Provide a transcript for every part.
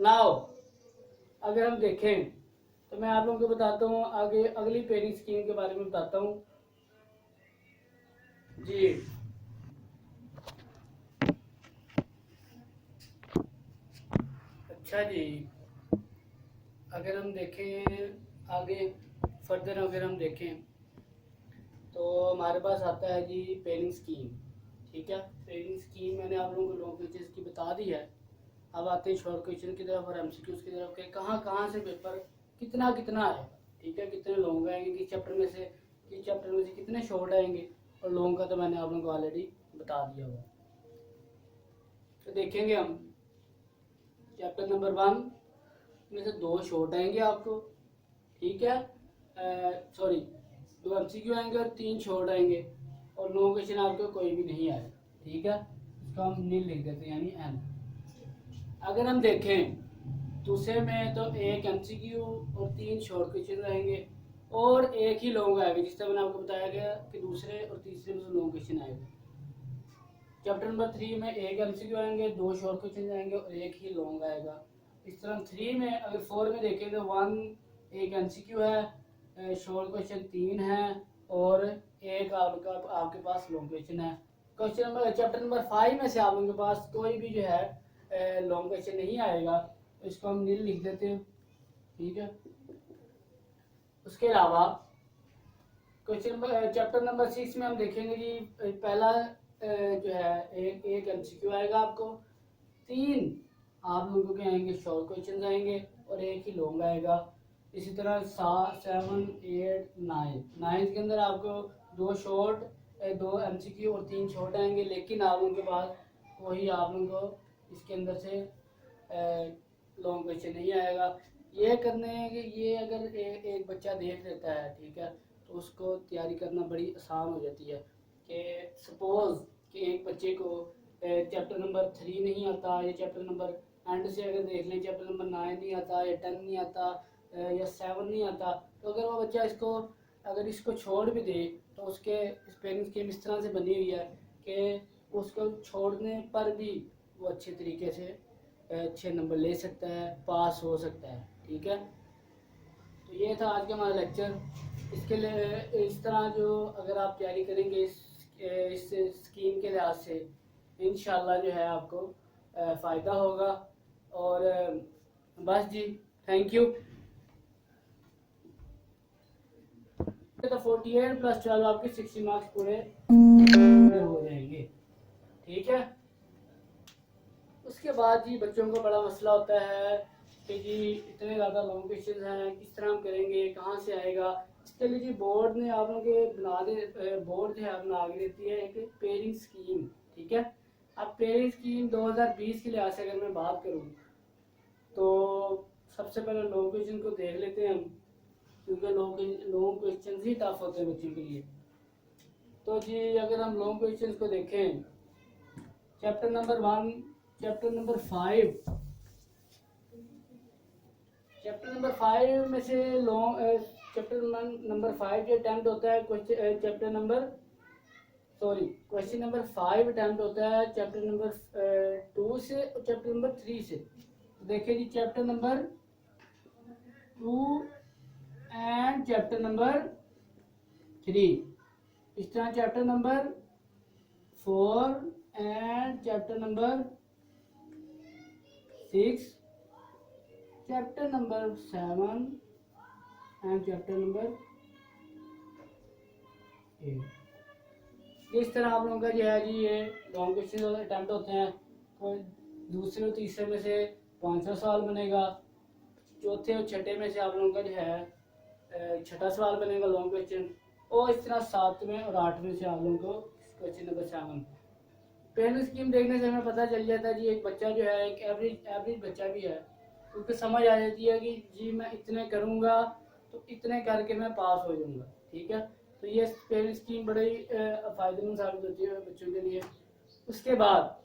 Now अगर हम देखें तो मैं आप लोगों को बताता हूँ आगे अगली पेरिंग स्कीम के बारे में बताता हूँ जी। अच्छा जी, अगर हम देखें आगे फर्दर अगर हम देखें तो हमारे पास आता है जी पेरिंग स्कीम। ठीक है, पेरिंग स्कीम मैंने आप लोगों को लॉन्ग क्वेश्चन की बता दी है। अब आते हैं शॉर्ट क्वेश्चन की तरफ और एमसीक्यूज की तरफ के कहाँ कहाँ से पेपर कितना कितना आएगा। ठीक है, कितने लॉन्ग आएंगे, किस चैप्टर में से कितने शॉर्ट आएंगे, और लॉन्ग का तो मैंने आप लोगों को ऑलरेडी बता दिया हुआ। तो देखेंगे हम चैप्टर नंबर 1 में से 2 शॉर्ट आएंगे आपको। ठीक है, सॉरी 2 एमसीक्यू आएंगे और 3 शॉर्ट आएंगे, और लॉन्ग क्वेश्चन आपको कोई भी नहीं आएगा। ठीक है, इसको हम नील लिख देते हैं यानी एन। अगर हम देखें दूसरे में तो 1 एमसीक्यू और 3 शॉर्ट क्वेश्चन रहेंगे और 1 ही लॉन्ग आएगा, जिस तरह मैंने आपको बताया गया कि दूसरे और तीसरे में लॉन्ग क्वेश्चन आएगा। चैप्टर नंबर 3 में 1 एमसीक्यू आएंगे, 2 शॉर्ट क्वेश्चन आएंगे और 1 ही लॉन्ग आएगा। इस तरह 3 में अगर 4 में देखें तो 1 एमसीक्यू है, शॉर्ट क्वेश्चन 3 है और 1 आपके पास लॉन्ग क्वेश्चन है। क्वेश्चन नंबर चैप्टर नंबर 5 में से आप लोगों के पास कोई भी जो है लॉन्ग क्वेश्चन नहीं आएगा, तो इसको हम नील लिख देते हैं। ठीक है, उसके अलावा क्वेश्चन नंबर चैप्टर नंबर 6 में हम देखेंगे जी पहला जो है एक एमसीक्यू आएगा आपको, 3 आप लोगों के आएंगे शॉर्ट क्वेश्चन आएंगे और 1 ही लॉन्ग आएगा। इसी तरह 7 8 9 9 के अंदर आपको 2 शॉर्ट 2 एमसीक्यू और 3 शॉर्ट आएंगे, लेकिन आप लोगों के पास वही आप लोगों को इसके अंदर से लॉन्ग क्वेश्चन नहीं आएगा। ये करने के ये अगर एक बच्चा देख लेता है, ठीक है, तो उसको तैयारी करना बड़ी आसान हो जाती है। कि सपोज कि एक बच्चे को चैप्टर नंबर 3 नहीं आता, या चैप्टर नंबर एंड से अगर देख लें चैप्टर नंबर 9 नहीं आता या 10 नहीं आता या 7 नहीं आता, तो अगर वो बच्चा इसको छोड़ भी दे तो उसके स्पेलिंग स्कीम इस तरह से बनी हुई है कि उसको छोड़ने पर भी वो अच्छे तरीके से अच्छे नंबर ले सकता है, पास हो सकता है। ठीक है, तो ये था आज का हमारा लेक्चर। इसके लिए इस तरह जो अगर आप तैयारी करेंगे इस स्कीम के लिहाज से, इंशाल्लाह जो है आपको फ़ायदा होगा। और बस जी, थैंक यू। तो 48 + 12 आपके 60 मार्क्स पूरे हो जाएंगे। ठीक है, उसके बाद जी बच्चों को बड़ा मसला होता है कि जी इतने ज़्यादा लॉन्ग क्वेश्चन हैं, किस तरह हम करेंगे, कहाँ से आएगा। इसके लिए जी बोर्ड ने आप लोगों के बोर्ड जो है बना के देती है एक पेरिंग स्कीम। ठीक है, अब पेरिंग स्कीम 2020 के लिहाज से अगर मैं बात करूँ तो सबसे पहले लॉन्ग क्वेश्चन को देख लेते हैं हम, क्योंकि लॉन्ग क्वेश्चन ही टफ होते हैं बच्चों के लिए। तो जी अगर हम लॉन्ग क्वेश्चन को देखें chapter number 1 chapter number 5 chapter number 5 में से लॉन्ग चैप्टर नंबर 5 जो अटैम्प्ट होता है chapter number question number 5 attempt होता है चैप्टर नंबर 2 से और चैप्टर नंबर 3 से। तो देखिए जी chapter number 2 and chapter number 3, इस तरह chapter number 4 and chapter number 6, chapter number 7 and chapter number 8। इस तरह आप लोगों का जो है जी ये लॉन्ग क्वेश्चन अटैम्प्ट होते हैं। कोई दूसरे और तीसरे में से 5वां सवाल बनेगा, चौथे और छठे में से आप लोगों का जो है छठा सवाल बनेगा लॉन्ग क्वेश्चन, और इस तरह 7वें और 8वें से आप लोगों को क्वेश्चन नंबर 7। पेरिंग स्कीम देखने से हमें पता चल जाता है जी एक बच्चा जो है एक एवरेज बच्चा भी है, उसको समझ आ जाती है कि जी मैं इतने करूँगा तो इतने करके मैं पास हो जाऊँगा। ठीक है, तो ये पेरिंग स्कीम बड़ी फ़ायदेमंद साबित होती है बच्चों के लिए। उसके बाद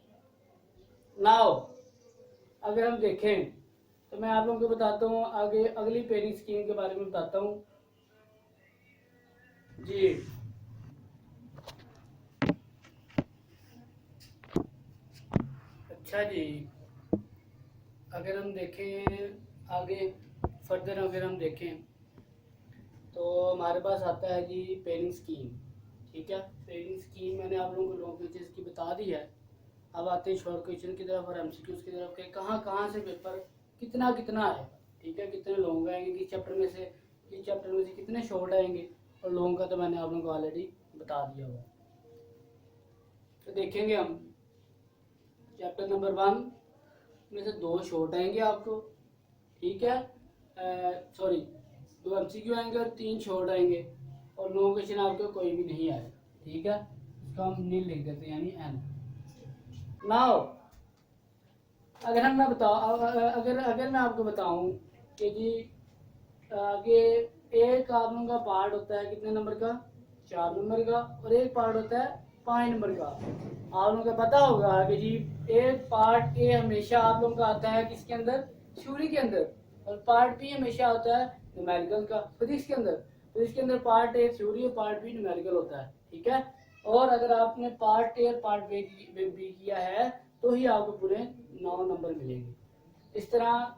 नाउ अगर हम देखें तो मैं आप लोगों को बताता हूँ आगे अगली पेरिंग स्कीम के बारे में बताता हूँ जी। अच्छा जी, अगर हम देखें आगे फर्दर अगर हम देखें तो हमारे पास आता है जी पेयरिंग स्कीम। ठीक है, पेयरिंग स्कीम मैंने आप लोगों को लॉन्ग क्वेश्चन की बता दी है। अब आते हैं शॉर्ट क्वेश्चन की तरफ और एमसीक्यूज की तरफ के कहाँ कहाँ से पेपर कितना कितना आएगा। ठीक है, कितने लॉन्ग आएंगे, किस चैप्टर में से कितने शॉर्ट आएंगे, और लॉन्ग का तो मैंने आप लोगों को ऑलरेडी बता दिया हुआ। तो देखेंगे हम चैप्टर नंबर 1 में से 2 शॉर्ट आएंगे आपको। ठीक है, सॉरी 2 एमसीक्यू आएंगे और 3 शॉर्ट आएंगे, और लॉन्ग क्वेश्चन आपको कोई भी नहीं आएगा। ठीक है, इसको हम नील लिख देते हैं, यानी एन। नाउ अगर हम मैं बताऊँ अगर अगर मैं आपको बताऊं कि जी आगे एक आप लोगों का पार्ट होता है कितने नंबर का, 4 नंबर का, और एक पार्ट होता है 5 नंबर का। आप लोगों को पता होगा कि जी एक पार्ट ए हमेशा आप लोगों का आता है किसके अंदर, थ्योरी के अंदर, और पार्ट बी हमेशा होता है न्यूमेरिकल का, फिजिक्स के अंदर। तो इसके अंदर पार्ट ए थ्योरी और पार्ट बी न्यूमेरिकल होता है। ठीक है, और अगर आपने पार्ट ए और पार्ट बी किया है तो ही आपको पूरे 9 नंबर मिलेंगे। इस तरह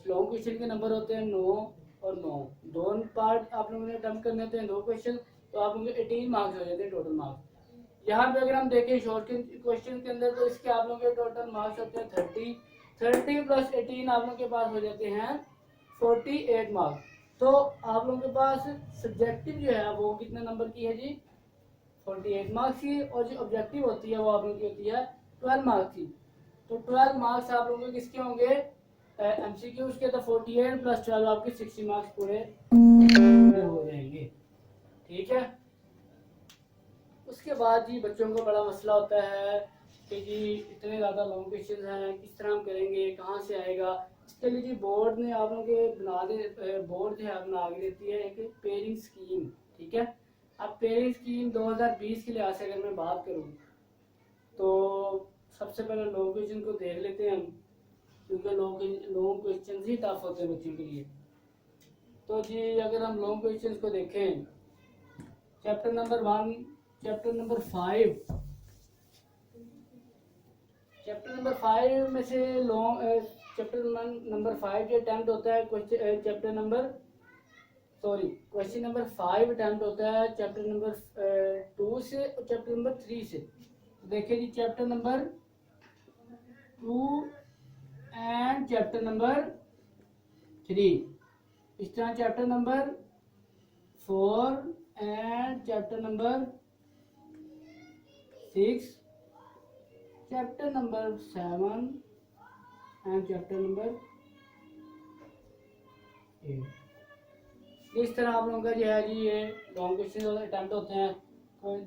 लॉन्ग क्वेश्चन के नंबर होते हैं 9 और 9, 2 पार्ट आप लोगों ने अटेम्प्ट करने होते हैं 2 क्वेश्चन, तो आप लोगों के 18 मार्क्स हो जाते हैं टोटल मार्क्स। यहाँ पे अगर हम देखें शॉर्ट क्वेश्चन के अंदर तो इसके आप लोगों के टोटल मार्क्स होते हैं 30 प्लस 18 आप लोगों के पास हो जाते हैं 48 मार्क्स। तो आप लोगों के पास सब्जेक्टिव जो है वो कितने नंबर की है जी, 48 मार्क्स की, और जो ऑब्जेक्टिव होती है वो आप लोगों की होती है 12 मार्क्स की। तो 12 मार्क्स आप लोगों के किसके होंगे, एमसीक्यूज के, तो 48 प्लस 12 आपके 60 मार्क्स पूरे हो जाएंगे। ठीक है, उसके बाद जी बच्चों को बड़ा मसला होता है कि जी इतने ज़्यादा लॉन्ग क्वेश्चन हैं, किस तरह हम करेंगे, कहाँ से आएगा। इसके लिए जी बोर्ड ने आप लोगों के बोर्ड जो है बना के देती है एक पेयरिंग स्कीम। ठीक है, अब पेयरिंग स्कीम 2020 के लिहाज से अगर मैं बात करूँ तो सबसे पहले लॉन्ग क्वेश्चन को देख लेते हैं हम, क्योंकि लॉन्ग क्वेश्चन ही टफ होते हैं बच्चों के लिए। तो जी अगर हम लॉन्ग क्वेश्चन को देखें chapter number 1, chapter number 5, chapter number 5 में से लॉन्ग चैप्टर नंबर 5 जो अटैम्प्ट होता है chapter number question number 5 attempt होता है चैप्टर नंबर 2 से और चैप्टर नंबर 3 से। तो देखिए जी chapter number 2 and chapter number 3, इस तरह chapter number 4 and chapter number 6, chapter number 7 and chapter number 8। इस तरह आप लोगों का जो है जी ये लॉन्ग क्वेश्चन अटैम्प्ट होते हैं। कोई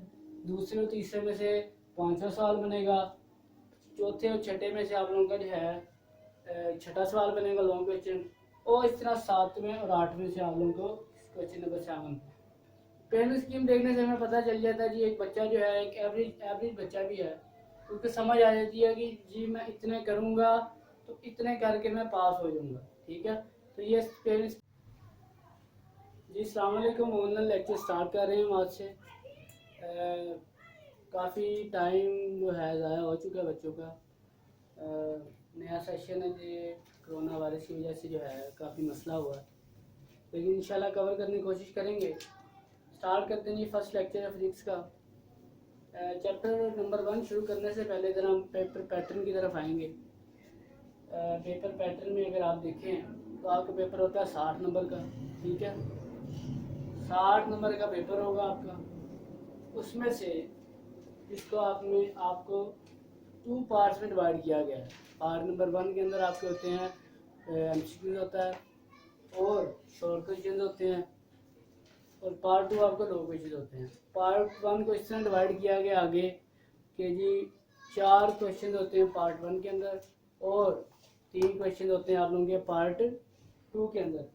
दूसरे और तीसरे में से 5वां सवाल बनेगा, चौथे और छठे में से आप लोगों का जो है छठा सवाल बनेगा लॉन्ग क्वेश्चन, और इस तरह 7वें और 8वें से आप लोगों को क्वेश्चन नंबर 7। पेयरिंग स्कीम देखने से हमें पता चल जाता है जी एक बच्चा जो है एक एवरेज बच्चा भी है, उसको समझ आ जाती है कि जी मैं इतने करूँगा तो इतने करके मैं पास हो जाऊँगा। ठीक है, तो ये पेयरिंग जी अस्सलाम वालेकुम, ऑनलाइन लेक्चर स्टार्ट कर रहे हैं हम आज से। काफ़ी टाइम जो है ज़ाया हो चुका है बच्चों का। नया सेशन है जी, कोरोना वायरस की वजह से जो है काफ़ी मसला हुआ है, लेकिन इंशाल्लाह कवर करने की कोशिश करेंगे। स्टार्ट करते हैं जी फर्स्ट लेक्चर है फिजिक्स का। चैप्टर नंबर 1 शुरू करने से पहले ज़रा हम पेपर पैटर्न की तरफ आएंगे। पेपर पैटर्न में अगर आप देखें तो आपका पेपर होता है 60 नंबर का। ठीक है, 60 नंबर का पेपर होगा आपका, उसमें से इसको आपको 2 पार्ट्स में डिवाइड किया गया है। पार्ट नंबर 1 के अंदर आपके होते हैं एमसीक्यूज होता है और शॉर्ट क्वेश्चन होते हैं, और पार्ट 2 आपको लॉन्ग क्वेश्चन होते हैं। पार्ट 1 को इस तरह डिवाइड किया गया आगे कि जी 4 क्वेश्चन होते हैं पार्ट 1 के अंदर और 3 क्वेश्चन होते हैं आप लोगों के पार्ट 2 के अंदर।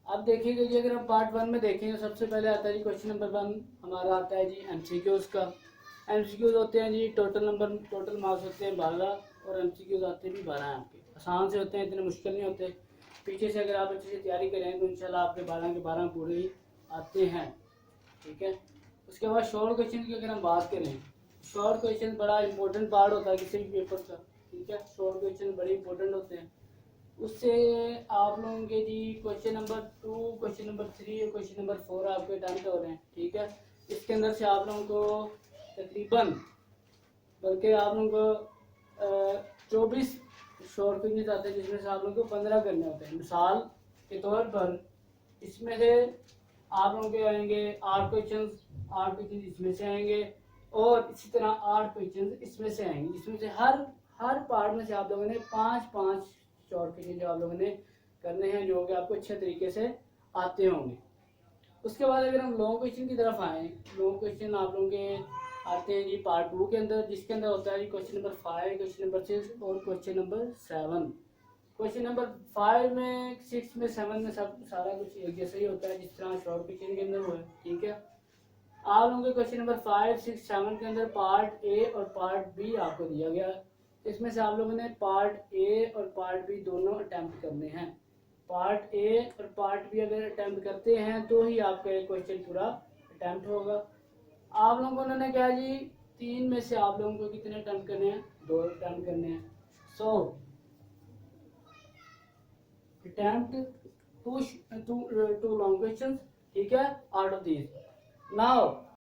अब देखिएगा जी अगर हम पार्ट 1 में देखें तो सबसे पहले आता है जी क्वेश्चन नंबर 1 हमारा आता है जी एमसीक्यूज का। एमसीक्यूज होते हैं जी टोटल मार्क्स होते हैं 12, और एमसीक्यूज आते भी 12 हैं आपके। आसान से होते हैं, इतने मुश्किल नहीं होते। पीछे से अगर आप अच्छे से तैयारी करें तो इंशाल्लाह आपके 12 के 12 पूरे ही आते हैं। ठीक है, उसके बाद शॉर्ट क्वेश्चन की अगर हम बात करें, शॉर्ट क्वेश्चन बड़ा इंपॉर्टेंट पार्ट होता है किसी भी पेपर का। ठीक है, शॉर्ट क्वेश्चन बड़े इंपॉर्टेंट होते हैं। उससे आप लोगों के जी क्वेश्चन नंबर 2, क्वेश्चन नंबर 3 और क्वेश्चन नंबर 4 आपके अटेम्प्ट हो रहे हैं। ठीक है, इसके अंदर से आप लोगों को तकरीबन, बल्कि आप लोगों को 24 शॉर्ट क्वेश्चन आते हैं, जिसमें से आप लोगों को 15 करने होते हैं। मिसाल के तौर पर इसमें से आप लोगों के आएंगे 8 क्वेश्चन इसमें से आएंगे, और इसी तरह 8 क्वेश्चन इसमें से आएंगे, जिसमें से हर पार्ट में से आप लोगों ने 5-5 शॉर्ट क्वेश्चन जो आप लोगों ने करने हैं, जो कि आपको अच्छे तरीके से आते होंगे। उसके बाद अगर हम लॉन्ग क्वेश्चन की तरफ आए, लॉन्ग क्वेश्चन आप लोगों के आते हैं जी पार्ट 2 के अंदर, जिसके अंदर होता है जी क्वेश्चन नंबर 5, क्वेश्चन नंबर 6 और क्वेश्चन नंबर 7। क्वेश्चन नंबर 5 में, 6 में, 7 में सब सारा कुछ एक जैसा ही होता है, जिस तरह शॉर्ट क्वेश्चन के अंदर हुआ है। ठीक है, आप लोगों के क्वेश्चन नंबर 5, 6, 7 के अंदर पार्ट ए और पार्ट बी आपको दिया गया है। इसमें से आप लोगों ने पार्ट ए और पार्ट बी दोनों अटेम्प्ट करने हैं। पार्ट ए और पार्ट बी अगर अटेम्प्ट करते हैं तो ही आपका एक क्वेश्चन पूरा अटेम्प्ट होगा। आप लोगों को उन्होंने कहा जी 3 में से आप लोगों को कितने अटेम्प्ट करने हैं? 2 अटेम्प्ट करने हैं। सो अटेम्प्ट टू लॉन्ग क्वेश्चन, ठीक है, आउट ऑफ दीज। नाउ